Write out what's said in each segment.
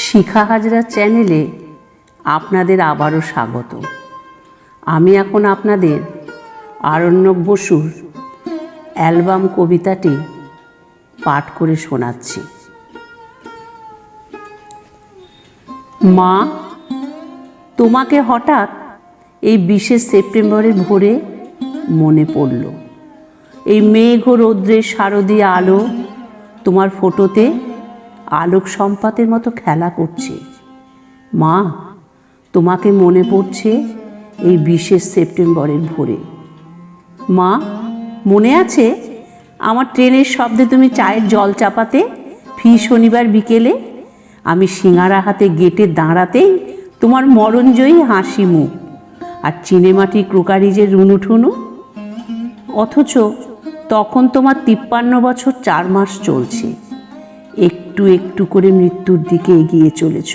শিখা হাজরা চ্যানেলে আপনাদের আবারও স্বাগত। আমি এখন আপনাদের আরণ্যক বসুর অ্যালবাম কবিতাটি পাঠ করে শোনাচ্ছি। মা, তোমাকে হঠাৎ এই 20শে সেপ্টেম্বরের ভোরে মনে পড়ল। এই মেঘ ও রৌদ্রের শারদীয় আলো তোমার ফটোতে আলোক সম্পাতের মতো খেলা করছে। মা, তোমাকে মনে পড়ছে এই 20শে সেপ্টেম্বরের ভোরে। মা, মনে আছে আমার ট্রেনের শব্দে তুমি চায়ের জল চাপাতে ফি শনিবার বিকেলে? আমি সিঙারা হাতে গেটে দাঁড়াতেই তোমার মরণজয়ী হাসি মুখ আর চিনেমাটি ক্রোকারিজের রুনুঠুনু। অথচ তখন তোমার 53 বছর 4 মাস চলছে। একটু একটু করে মৃত্যুর দিকে এগিয়ে চলেছ।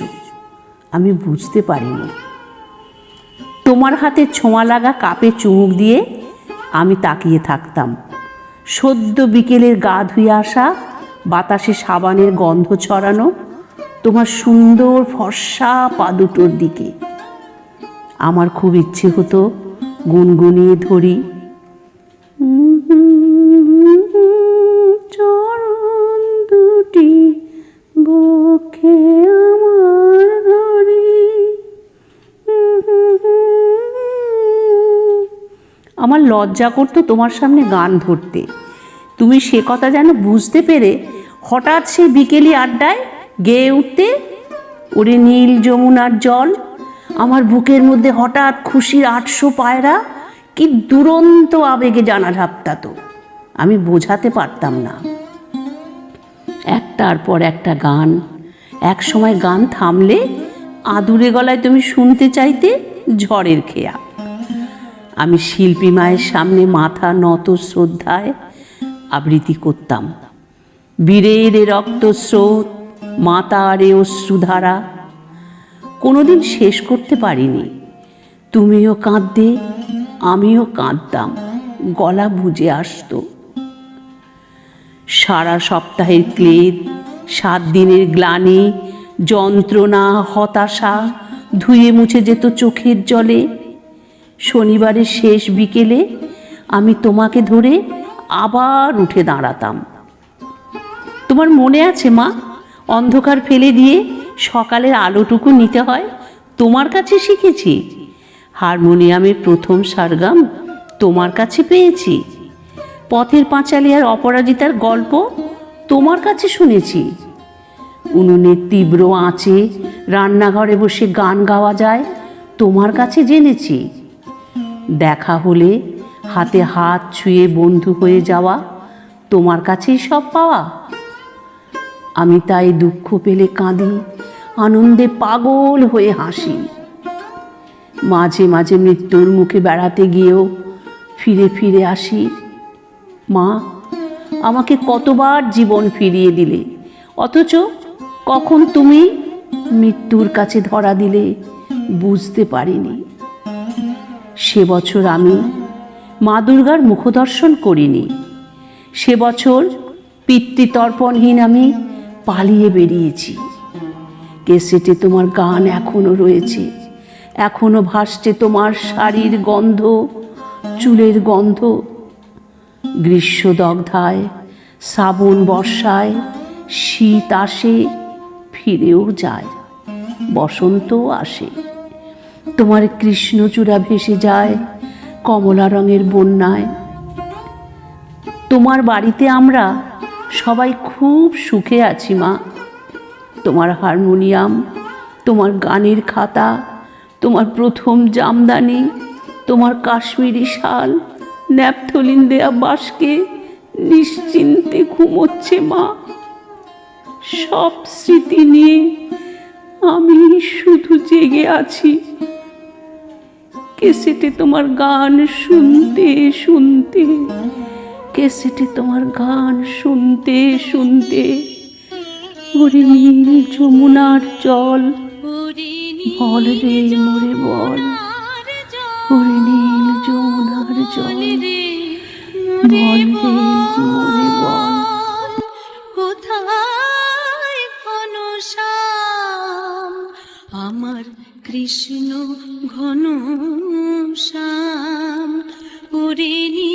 আমি বুঝতে পারিনি। তোমার হাতে ছোঁয়া লাগা কাপে চুমুক দিয়ে আমি তাকিয়ে থাকতাম সদ্য বিকেলের গা ধুয়ে আসা বাতাসে সাবানের গন্ধ ছড়ানো তোমার সুন্দর ফর্সা পা দুটোর দিকে। আমার খুব ইচ্ছে হতো গুনগুনিয়ে ধরি, চরণ দুটি বক্ষে আমার ধরি। আমার লজ্জা করতো তোমার সামনে গান ধরতে। তুমি সে কথা যেন বুঝতে পেরে হঠাৎ সেই বিকেলি আড্ডায় গেয়ে উঠতে, ওরে নীল যমুনার জল। আমার বুকের মধ্যে হঠাৎ খুশির 800 পায়রা কি দুরন্ত আবেগে জানা ঝাপটাতো। আমি বোঝাতে পারতাম না। একটার পর একটা গান। এক সময় গান থামলে আদুরে গলায় তুমি শুনতে চাইতে ঝড়ের খেয়া। আমি শিল্পী মায়ের সামনে মাথা নত শ্রদ্ধায় আবৃত্তি করতাম, বীরের রক্তস্রোত, মাতার এ অশ্রুধারা। কোনোদিন শেষ করতে পারিনি। তুমিও কাঁদতে, আমিও কাঁদতাম, গলা বুঝে আসতো। সারা সপ্তাহের ক্লেদ, 7 দিনের গ্লানি, যন্ত্রণা, হতাশা ধুয়ে মুছে যেত চোখের জলে। শনিবারের শেষ বিকেলে আমি তোমাকে ধরে আবার উঠে দাঁড়াতাম। তোমার মনে আছে মা, অন্ধকার ফেলে দিয়ে সকালের আলোটুকু নিতে হয়? তোমার কাছে শিখেছি। হারমোনিয়ামের প্রথম সারগাম তোমার কাছে পেয়েছি। পথের পাঁচালী আর অপরাজিতার গল্প তোমার কাছে শুনেছি। উনুনের তীব্র আঁচে রান্নাঘরে বসে গান গাওয়া যায় তোমার কাছে জেনেছি। দেখা হলে হাতে হাত ছুঁয়ে বন্ধু হয়ে যাওয়া তোমার কাছেই সব পাওয়া। আমি তাই দুঃখ পেলে কাঁদি, আনন্দে পাগল হয়ে হাসি। মাঝে মাঝে মৃত্যুর মুখে বেড়াতে গিয়েও ফিরে ফিরে আসি। মা, আমাকে কতবার জীবন ফিরিয়ে দিলে, অথচ কখন তুমি মৃত্যুর কাছে ধরা দিলে বুঝতে পারিনি। সে বছর আমি মা দুর্গার মুখদর্শন করিনি। সে বছর পিতৃতর্পণহীন আমি পালিয়ে বেরিয়েছি। ক্যাসেটে তোমার গান এখনো রয়েছে, এখনো ভাসছে তোমার শাড়ির গন্ধ, চুলের গন্ধ। গ্রীষ্মদগ্ধায়, শ্রাবণ বর্ষায়, শীত আসে ফিরেও যায়, বসন্তও আসে। তোমার কৃষ্ণচূড়া ভেসে যায় কমলা রঙের বন্যায়। তোমার বাড়িতে আমরা সবাই খুব সুখে আছি মা। তোমার হারমোনিয়াম, তোমার গানের খাতা, তোমার প্রথম জামদানি, তোমার কাশ্মীরি শাল, ন্যাপথলিন দেয়া বাসকে নিশ্চিন্তে ঘুমোচ্ছে মা। সব স্মৃতি নিয়ে আমি শুধু জেগে আছি। ক্যাসেটে তোমার গান শুনতে শুনতে, ক্যাসেটে তোমার গান শুনতে শুনতে, ওরে নীল যমুনার জল, বল রে মোরে বল, ওরে নীল যমুনার জল, বল রে মোরে বল। কোথায় ঘন আমার কৃষ্ণ ঘন শ্যাম ওরে নী